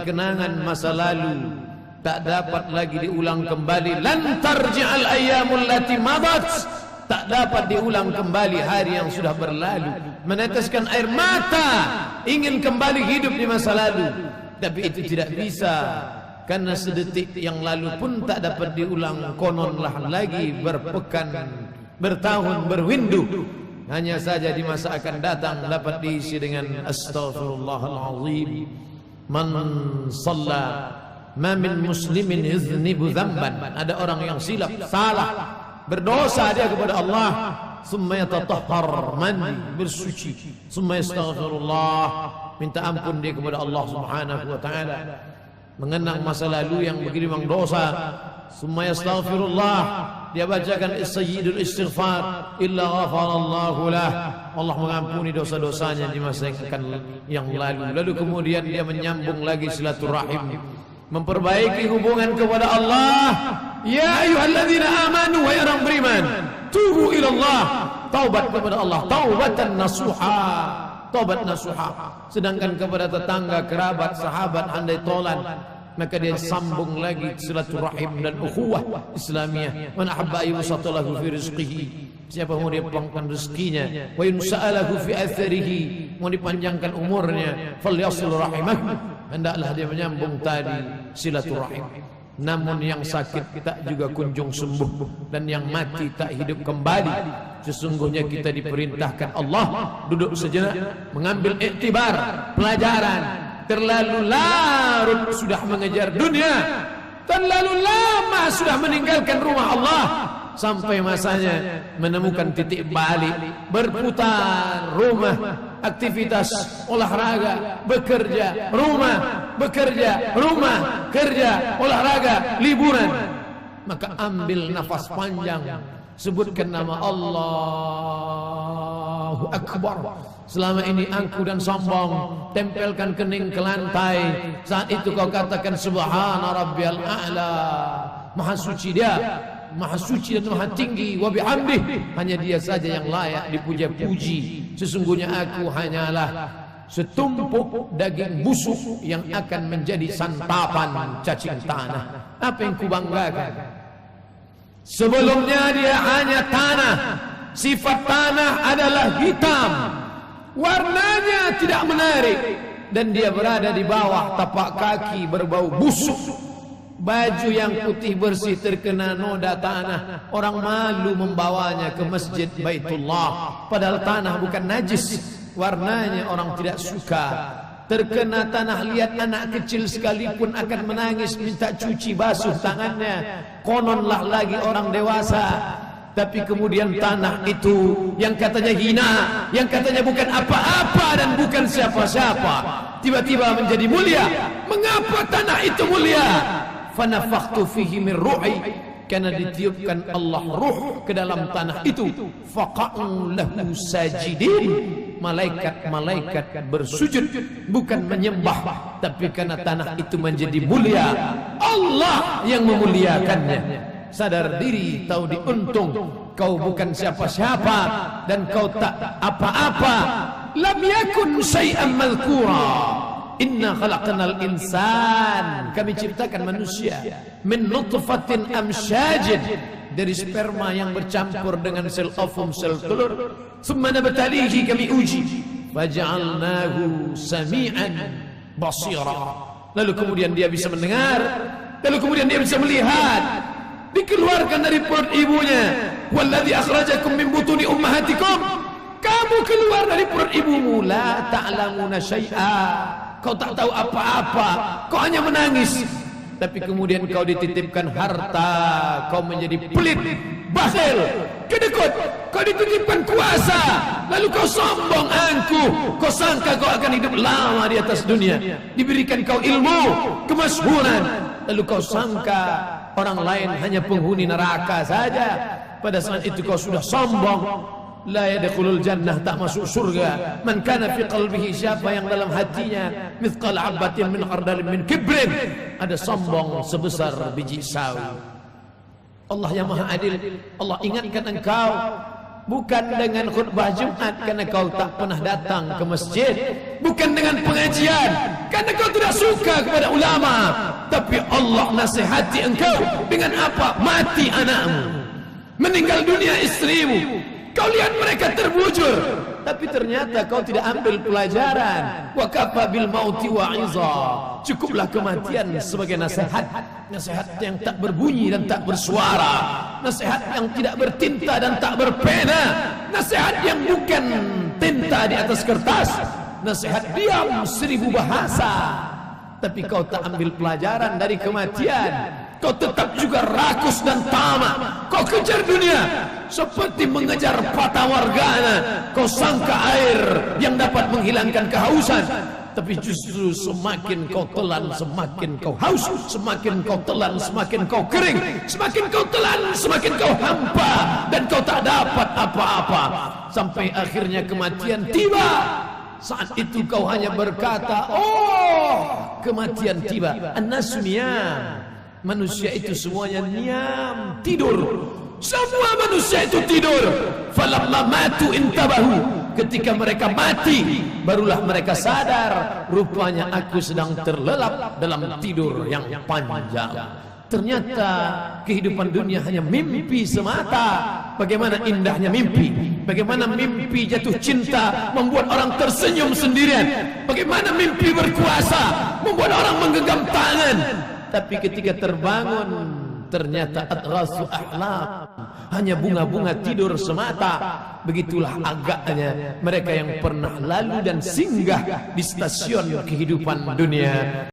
kenangan masa lalu tak dapat lagi diulang kembali. Lan tarji'al ayyamul lati madat, tak dapat diulang kembali hari yang sudah berlalu. Meneteskan air mata ingin kembali hidup di masa lalu, tapi itu tidak bisa, karena sedetik yang lalu pun tak dapat diulang. Kononlah lagi berpekan, bertahun, berwindu. Hanya saja di masa akan datang dapat diisi dengan astaghfirullahalazim. Man shalla ma min muslimin yuznibu dzamban. Ada orang yang silap, salah, berdosa dia kepada Allah, summa yatatahhar, mandi, bersuci, summa yastaghfirullah, minta ampun dia kepada Allah Subhanahu wa taala, mengenang masa lalu yang begini dosa, summa yastaghfirullah, dia bacakan sayyidul istighfar, illa ghafarallahu lah, Allah mengampuni dosa-dosanya di masa yang lalu. Lalu kemudian dia menyambung lagi silaturahim, memperbaiki hubungan kepada Allah. Ya ayyuhalladzina amanu, wahai orang beriman, tubu ilallah, taubat kepada Allah, taubatan nasuha, taubat nasuha. Sedangkan kepada tetangga, kerabat, sahabat, andai tolan, maka dia sambung lagi silaturahim dan ukhuwah Islamiyah. Man ahabba ayyusatalahu fi rizqihi, siapa mau dia panjangkan rezekinya, wa yunsa'alahu fi atharihi, mau dipanjangkan umurnya, falyasil rahimahu, hendaklah dia menyambung tadi silaturahim. Namun yang sakit tak juga kunjung sembuh, dan yang mati tak hidup kembali. Sesungguhnya kita diperintahkan Allah duduk sejenak, mengambil iktibar, pelajaran. Terlalu larut sudah mengejar dunia, terlalu lama sudah meninggalkan rumah Allah, sampai masanya menemukan titik balik, berputar rumah, aktivitas olahraga, bekerja, rumah, bekerja, rumah, kerja, olahraga, liburan. Maka ambil nafas panjang, sebutkan nama Allahu Akbar. Selama ini angku dan sombong, tempelkan kening ke lantai. Saat itu kau katakan subhana rabbiyal a'la, maha suci dia, maha suci dan maha tinggi, wa bihamdih, hanya dia saja yang layak dipuja-puji. Sesungguhnya aku hanyalah setumpuk daging busuk yang akan menjadi santapan cacing tanah. Apa yang kubanggakan? Sebelumnya dia hanya tanah. Sifat tanah adalah hitam, warnanya tidak menarik, dan dia berada di bawah tapak kaki berbau busuk. Baju yang putih bersih terkena noda tanah, orang malu membawanya ke masjid Baitullah, padahal tanah bukan najis, warnanya orang tidak suka. Terkena tanah, lihat anak kecil sekalipun akan menangis minta cuci basuh tangannya, kononlah lagi orang dewasa. Tapi kemudian tanah itu yang katanya hina, yang katanya bukan apa-apa dan bukan siapa-siapa, tiba-tiba menjadi mulia. Mengapa tanah itu mulia? Fanafakhtu fihi min ruhi, karena ditiupkan Allah ruh ke dalam tanah itu. Faqa'u lahu sajidin, malaikat-malaikat bersujud, bukan menyembah, tapi karena tanah itu menjadi mulia, Allah yang memuliakannya. Sadar diri, tahu diuntung, kau bukan siapa-siapa dan kau tak apa-apa. Lam yakun syai'an malkura. Inna khalaqnal insan, kami ciptakan manusia min nutfatin amsyajin, dari sperma yang bercampur dengan sel ovum, sel telur. Summa nabtalihi, kami uji, faja'alnahu sami'an basira, lalu kemudian dia bisa mendengar, lalu kemudian dia bisa melihat. Dikeluarkan dari perut ibunya. Walladzi akhrajakum min butuni ummahatikum, kamu keluar dari perut ibumu. La ta'lamuna syai'a, kau tak tahu apa-apa, kau hanya menangis. Tapi kemudian kau dititipkan harta, kau menjadi pelit, bakhil, kedekut. Kau dititipkan kuasa, lalu kau sombong, angkuh. Kau sangka kau akan hidup lama di atas dunia. Diberikan kau ilmu, kemasyhuran, lalu kau sangka orang lain hanya penghuni neraka saja. Pada saat itu kau sudah sombong. La yadkhulul jannah, tak masuk surga. Man kana fi qalbihi, siapa yang dalam hatinya mithqal habatin min khardalin min kibrin, ada sombong sebesar biji sawi. Allah yang maha adil, Allah ingatkan engkau, Bukan dengan khutbah Jumat karena kau tak pernah datang ke masjid. Bukan dengan pengajian karena kau tidak suka kepada ulama. Tapi Allah nasihati engkau dengan apa? Mati anakmu, meninggal dunia istrimu. Kau lihat mereka terbujur, tapi ternyata kau tidak ambil pelajaran. Wa kafa bil mauti wa'iza. Cukuplah kematian sebagai nasihat. Nasihat yang tak berbunyi dan tak bersuara. Nasihat yang tidak bertinta dan tak berpena. Nasihat yang bukan tinta di atas kertas. Nasihat diam 1000 bahasa. Tapi kau tak ambil pelajaran dari kematian. Kau tetap juga rakus dan tamak. Kau kejar dunia seperti mengejar fata morgana. Kau sangka air yang dapat menghilangkan kehausan, tapi justru semakin kau telan semakin kau haus. Semakin kau telan semakin kau kering. Semakin kau telan semakin kau hampa. Dan kau tak dapat apa-apa. Sampai akhirnya kematian tiba. Saat itu kau hanya berkata, oh, kematian tiba. An-nasu niyam. Manusia itu semuanya niam, tidur. Semua manusia itu tidur. Falamma matu intabahu. Ketika mereka mati, barulah mereka sadar, rupanya aku sedang terlelap dalam tidur yang panjang. Ternyata kehidupan dunia hanya mimpi semata. Bagaimana indahnya mimpi. Bagaimana mimpi jatuh cinta membuat orang tersenyum sendirian. Bagaimana mimpi berkuasa membuat orang menggenggam tangan. Tapi ketika terbangun, ternyata adrasu ahlam, hanya bunga-bunga tidur semata. Begitulah agaknya mereka yang pernah lalu dan singgah di stasiun kehidupan dunia.